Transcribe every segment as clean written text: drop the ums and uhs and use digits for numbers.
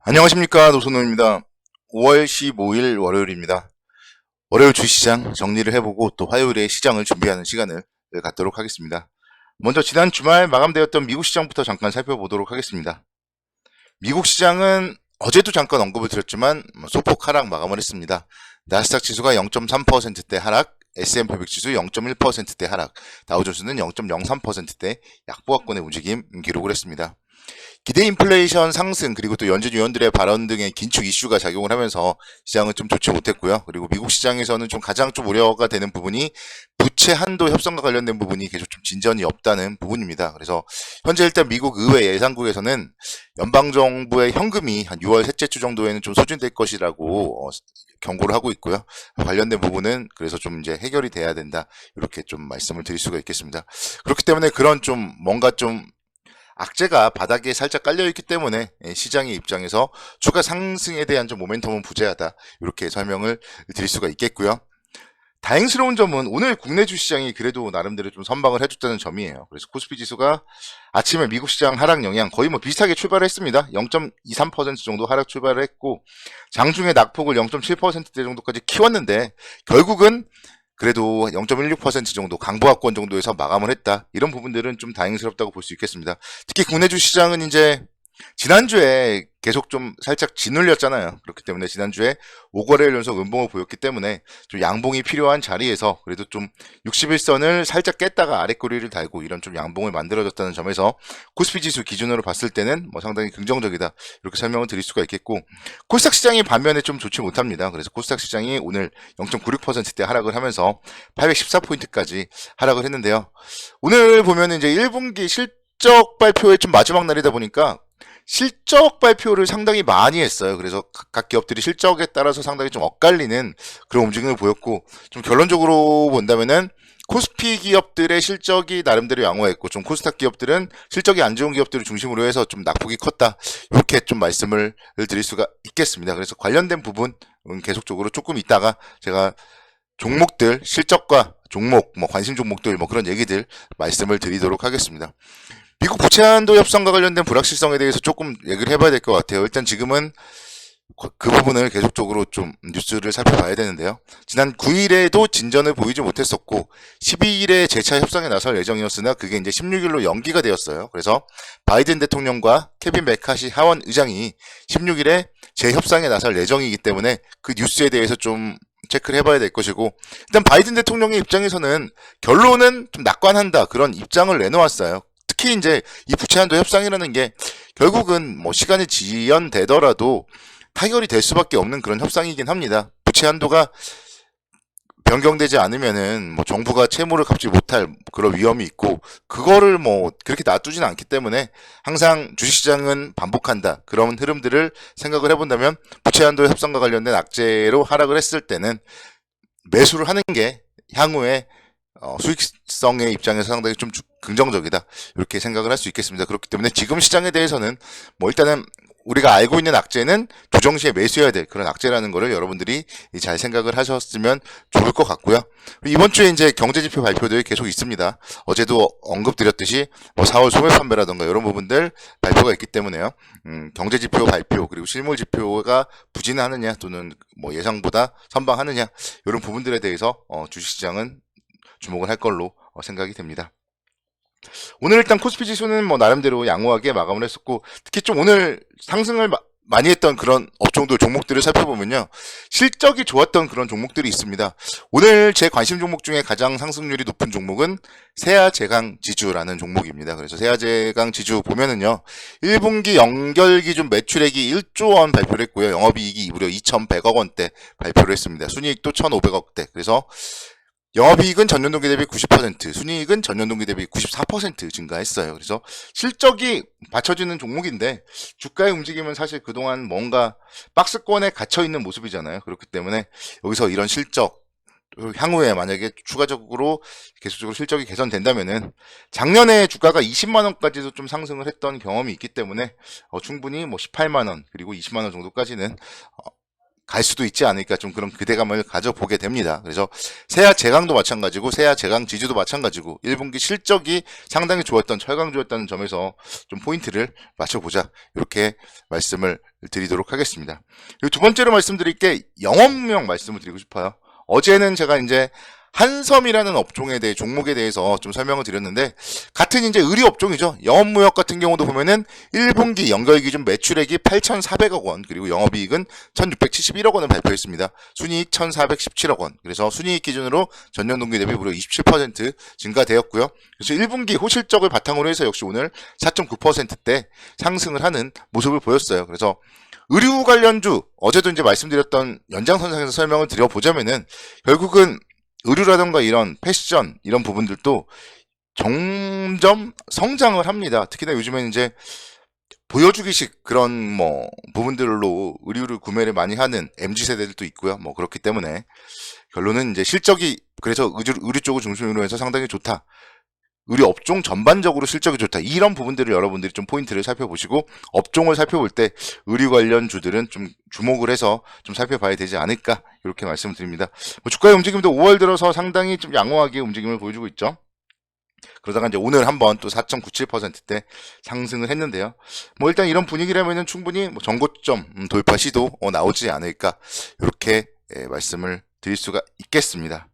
안녕하십니까, 노선호입니다. 5월 15일 월요일입니다. 월요일 주시장 정리를 해보고 또 화요일에 시장을 준비하는 시간을 갖도록 하겠습니다. 먼저 지난 주말 마감되었던 미국 시장부터 잠깐 살펴보도록 하겠습니다. 미국 시장은 어제도 잠깐 언급을 드렸지만 소폭 하락 마감을 했습니다. 나스닥 지수가 0.3%대 하락, S&P 500 지수 0.1%대 하락, 다우존스는 0.03%대 약보합권의 움직임 기록을 했습니다. 기대 인플레이션 상승 그리고 또 연준 위원들의 발언 등의 긴축 이슈가 작용을 하면서 시장은 좀 좋지 못했고요. 그리고 미국 시장에서는 좀 가장 좀 우려가 되는 부분이 부채 한도 협상과 관련된 부분이 계속 좀 진전이 없다는 부분입니다. 그래서 현재 일단 미국 의회 예상국에서는 연방정부의 현금이 한 6월 셋째 주 정도에는 좀 소진될 것이라고 경고를 하고 있고요. 관련된 부분은 그래서 좀 이제 해결이 돼야 된다. 이렇게 좀 말씀을 드릴 수가 있겠습니다. 그렇기 때문에 그런 좀 뭔가 좀 악재가 바닥에 살짝 깔려있기 때문에 시장의 입장에서 추가 상승에 대한 좀 모멘텀은 부재하다. 이렇게 설명을 드릴 수가 있겠고요. 다행스러운 점은 오늘 국내 주시장이 그래도 나름대로 좀 선방을 해줬다는 점이에요. 그래서 코스피 지수가 아침에 미국 시장 하락 영향 거의 뭐 비슷하게 출발을 했습니다. 0.23% 정도 하락 출발을 했고 장중에 낙폭을 0.7%대 정도까지 키웠는데 결국은 그래도 0.16% 정도 강보합권 정도에서 마감을 했다. 이런 부분들은 좀 다행스럽다고 볼 수 있겠습니다. 특히 국내 주시장은 이제 지난주에 계속 좀 살짝 짓눌렸잖아요. 그렇기 때문에 지난주에 5거래일 연속 음봉을 보였기 때문에 좀 양봉이 필요한 자리에서 그래도 좀 61선을 살짝 깼다가 아랫꼬리를 달고 이런 좀 양봉을 만들어줬다는 점에서 코스피 지수 기준으로 봤을 때는 뭐 상당히 긍정적이다. 이렇게 설명을 드릴 수가 있겠고 코스닥 시장이 반면에 좀 좋지 못합니다. 그래서 코스닥 시장이 오늘 0.96%대 하락을 하면서 814포인트까지 하락을 했는데요. 오늘 보면 이제 1분기 실적 발표의 좀 마지막 날이다 보니까 실적 발표를 상당히 많이 했어요. 그래서 각 기업들이 실적에 따라서 상당히 좀 엇갈리는 그런 움직임을 보였고, 좀 결론적으로 본다면은 코스피 기업들의 실적이 나름대로 양호했고, 좀 코스닥 기업들은 실적이 안 좋은 기업들을 중심으로 해서 좀 낙폭이 컸다. 이렇게 좀 말씀을 드릴 수가 있겠습니다. 그래서 관련된 부분은 계속적으로 조금 있다가 제가 종목들, 실적과 종목, 뭐 관심 종목들, 뭐 그런 얘기들 말씀을 드리도록 하겠습니다. 미국 부채 한도 협상과 관련된 불확실성에 대해서 조금 얘기를 해봐야 될 것 같아요. 일단 지금은 그 부분을 계속적으로 좀 뉴스를 살펴봐야 되는데요. 지난 9일에도 진전을 보이지 못했었고 12일에 재차 협상에 나설 예정이었으나 그게 이제 16일로 연기가 되었어요. 그래서 바이든 대통령과 케빈 메카시 하원 의장이 16일에 재협상에 나설 예정이기 때문에 그 뉴스에 대해서 좀 체크를 해봐야 될 것이고 일단 바이든 대통령의 입장에서는 결론은 좀 낙관한다 그런 입장을 내놓았어요. 특히 이제 이 부채 한도 협상이라는 게 결국은 뭐 시간이 지연되더라도 타결이 될 수밖에 없는 그런 협상이긴 합니다. 부채 한도가 변경되지 않으면은 뭐 정부가 채무를 갚지 못할 그런 위험이 있고 그거를 뭐 그렇게 놔두지는 않기 때문에 항상 주식시장은 반복한다 그런 흐름들을 생각을 해본다면 부채 한도 협상과 관련된 악재로 하락을 했을 때는 매수를 하는 게 향후에 수익성의 입장에서 상당히 좀 긍정적이다 이렇게 생각을 할 수 있겠습니다. 그렇기 때문에 지금 시장에 대해서는 뭐 일단은 우리가 알고 있는 악재는 조정시에 매수해야 될 그런 악재라는 거를 여러분들이 잘 생각을 하셨으면 좋을 것 같고요. 이번 주에 이제 경제지표 발표들이 계속 있습니다. 어제도 언급드렸듯이 뭐 4월 소매 판매라던가 이런 부분들 발표가 있기 때문에요. 경제지표 발표 그리고 실물지표가 부진하느냐 또는 뭐 예상보다 선방하느냐 이런 부분들에 대해서 주식시장은 주목을 할 걸로 생각이 됩니다. 오늘 일단 코스피 지수는 뭐 나름대로 양호하게 마감을 했었고 특히 좀 오늘 상승을 많이 했던 그런 업종들 종목들을 살펴보면요 실적이 좋았던 그런 종목들이 있습니다. 오늘 제 관심 종목 중에 가장 상승률이 높은 종목은 세아제강지주라는 종목입니다. 그래서 세아제강지주 보면은요 1분기 연결 기준 매출액이 1조 원 발표를 했고요 영업이익이 무려 2,100억 원대 발표를 했습니다. 순이익도 1,500억대. 그래서 영업이익은 전년동기 대비 90%, 순이익은 전년동기 대비 94% 증가했어요. 그래서 실적이 받쳐지는 종목인데 주가의 움직임은 사실 그동안 뭔가 박스권에 갇혀있는 모습이잖아요. 그렇기 때문에 여기서 이런 실적, 향후에 만약에 추가적으로 계속적으로 실적이 개선된다면은 작년에 주가가 20만원까지도 좀 상승을 했던 경험이 있기 때문에 충분히 뭐 18만원 그리고 20만원 정도까지는 갈 수도 있지 않을까 좀 그런 기대감을 가져보게 됩니다. 그래서 세아 제강도 마찬가지고 세아 제강 지주도 마찬가지고 1분기 실적이 상당히 좋았던 철강주였다는 점에서 좀 포인트를 맞춰보자 이렇게 말씀을 드리도록 하겠습니다. 그리고 두 번째로 말씀드릴 게 영업무역 말씀을 드리고 싶어요. 어제는 제가 이제 한섬이라는 업종에 대해 종목에 대해서 좀 설명을 드렸는데 같은 이제 의류 업종이죠. 영업무역 같은 경우도 보면은 1분기 연결 기준 매출액이 8,400억 원 그리고 영업이익은 1,671억 원을 발표했습니다. 순이익 1,417억 원. 그래서 순이익 기준으로 전년 동기 대비 무려 27% 증가되었고요. 그래서 1분기 호실적을 바탕으로 해서 역시 오늘 4.9%대 상승을 하는 모습을 보였어요. 그래서 의류 관련주 어제도 이제 말씀드렸던 연장선상에서 설명을 드려보자면은 결국은 의류라던가 이런 패션 이런 부분들도 점점 성장을 합니다. 특히나 요즘에는 이제 보여주기식 그런 뭐 부분들로 의류를 구매를 많이 하는 MZ세대들도 있고요. 뭐 그렇기 때문에 결론은 이제 실적이 그래서 의류 쪽을 중심으로 해서 상당히 좋다. 의류 업종 전반적으로 실적이 좋다. 이런 부분들을 여러분들이 좀 포인트를 살펴보시고 업종을 살펴볼 때 의류 관련 주들은 좀 주목을 해서 좀 살펴봐야 되지 않을까 이렇게 말씀을 드립니다. 뭐 주가의 움직임도 5월 들어서 상당히 좀 양호하게 움직임을 보여주고 있죠. 그러다가 이제 오늘 한번 또 4.97%대 상승을 했는데요. 뭐 일단 이런 분위기라면은 충분히 뭐 전고점 돌파 시도 나오지 않을까 이렇게 말씀을 드릴 수가 있겠습니다.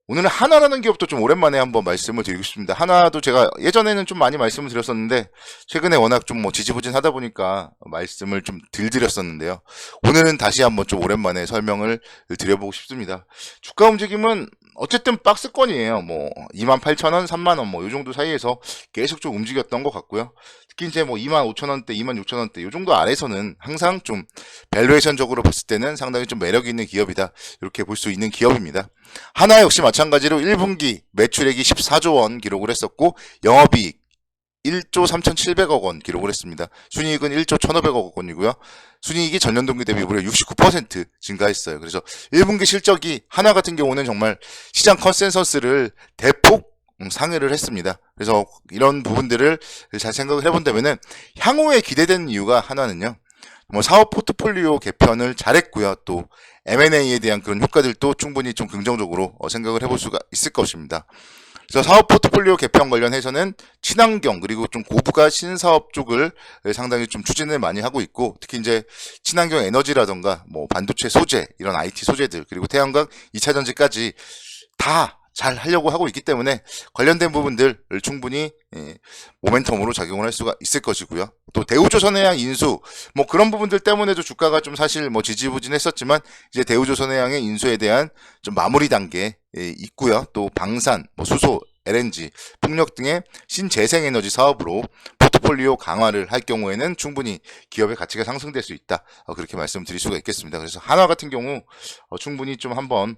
오늘은 하나라는 기업도 좀 오랜만에 한번 말씀을 드리고 싶습니다. 하나도 제가 예전에는 좀 많이 말씀을 드렸었는데 최근에 워낙 좀 뭐 지지부진하다 보니까 말씀을 좀 덜 드렸었는데요. 오늘은 다시 한번 좀 오랜만에 설명을 드려보고 싶습니다. 주가 움직임은 어쨌든 박스권이에요. 뭐 28,000원, 3만원 뭐 요 정도 사이에서 계속 좀 움직였던 것 같고요. 특히 이제 뭐 25,000원대, 26,000원대 요 정도 아래서는 항상 좀 밸류에이션적으로 봤을 때는 상당히 좀 매력 있는 기업이다. 이렇게 볼 수 있는 기업입니다. 하나 역시 마찬가지로 1분기 매출액이 14조 원 기록을 했었고 영업이익 1조 3,700억 원 기록을 했습니다. 순이익은 1조 1,500억 원이고요. 순이익이 전년 동기 대비 무려 69% 증가했어요. 그래서 1분기 실적이 하나 같은 경우는 정말 시장 컨센서스를 대폭 상회를 했습니다. 그래서 이런 부분들을 잘 생각을 해본다면은 향후에 기대되는 이유가 하나는요. 뭐 사업 포트폴리오 개편을 잘했고요. 또 M&A에 대한 그런 효과들도 충분히 좀 긍정적으로 생각을 해볼 수가 있을 것입니다. 그래서 사업 포트폴리오 개편 관련해서는 친환경 그리고 좀 고부가 신사업 쪽을 상당히 좀 추진을 많이 하고 있고 특히 이제 친환경 에너지라던가 뭐 반도체 소재 이런 IT 소재들 그리고 태양광 2차전지까지 다 잘 하려고 하고 있기 때문에 관련된 부분들을 충분히 모멘텀으로 작용을 할 수가 있을 것이고요. 또 대우조선해양 인수 뭐 그런 부분들 때문에도 주가가 좀 사실 뭐 지지부진했었지만 이제 대우조선해양의 인수에 대한 좀 마무리 단계에 있고요. 또 방산, 뭐 수소, LNG, 풍력 등의 신재생에너지 사업으로 포트폴리오 강화를 할 경우에는 충분히 기업의 가치가 상승될 수 있다. 그렇게 말씀드릴 수가 있겠습니다. 그래서 한화 같은 경우 충분히 좀 한번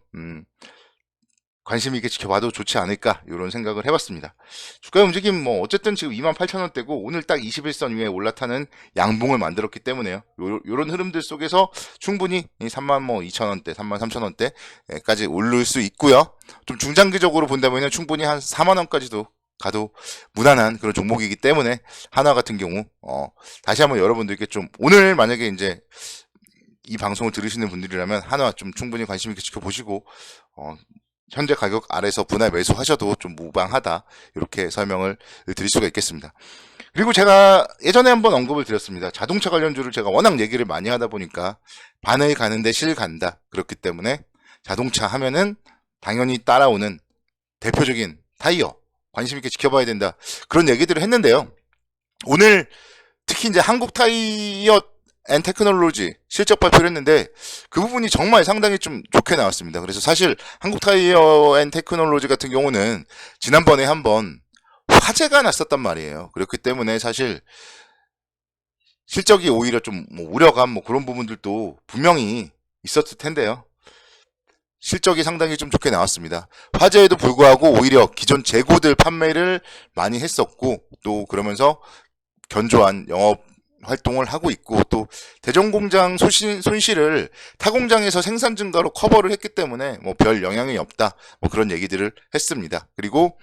관심 있게 지켜봐도 좋지 않을까 이런 생각을 해봤습니다. 주가의 움직임 뭐 어쨌든 지금 28,000원대고 오늘 딱 21선 위에 올라타는 양봉을 만들었기 때문에요. 요런 흐름들 속에서 충분히 32,000원대, 33,000원대까지 오를 수 있고요. 좀 중장기적으로 본다면 충분히 한 4만원까지도 가도 무난한 그런 종목이기 때문에 하나 같은 경우 다시 한번 여러분들께 좀 오늘 만약에 이제 이 방송을 들으시는 분들이라면 하나 좀 충분히 관심 있게 지켜보시고 현재 가격 아래서 분할 매수하셔도 좀 무방하다 이렇게 설명을 드릴 수가 있겠습니다. 그리고 제가 예전에 한번 언급을 드렸습니다. 자동차 관련주를 제가 워낙 얘기를 많이 하다 보니까 바늘 가는데 실 간다. 그렇기 때문에 자동차 하면은 당연히 따라오는 대표적인 타이어 관심 있게 지켜봐야 된다. 그런 얘기들을 했는데요. 오늘 특히 이제 한국 타이어 앤 테크놀로지 실적 발표를 했는데 그 부분이 정말 상당히 좀 좋게 나왔습니다. 그래서 사실 한국 타이어 앤 테크놀로지 같은 경우는 지난번에 한번 화재가 났었단 말이에요. 그렇기 때문에 사실 실적이 오히려 좀 뭐 우려감 뭐 그런 부분들도 분명히 있었을 텐데요. 실적이 상당히 좀 좋게 나왔습니다. 화재에도 불구하고 오히려 기존 재고들 판매를 많이 했었고 또 그러면서 견조한 영업 활동을 하고 있고 또 대전 공장 손실을 타 공장에서 생산 증가로 커버를 했기 때문에 뭐 별 영향이 없다 뭐 그런 얘기들을 했습니다. 그리고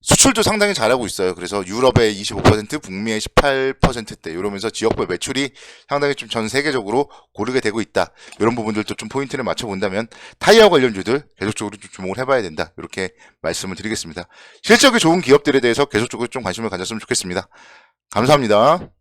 수출도 상당히 잘하고 있어요. 그래서 유럽의 25%, 북미의 18%대 이러면서 지역별 매출이 상당히 좀 전 세계적으로 고르게 되고 있다. 이런 부분들도 좀 포인트를 맞춰본다면 타이어 관련주들 계속적으로 좀 주목을 해봐야 된다. 이렇게 말씀을 드리겠습니다. 실적이 좋은 기업들에 대해서 계속적으로 좀 관심을 가졌으면 좋겠습니다. 감사합니다.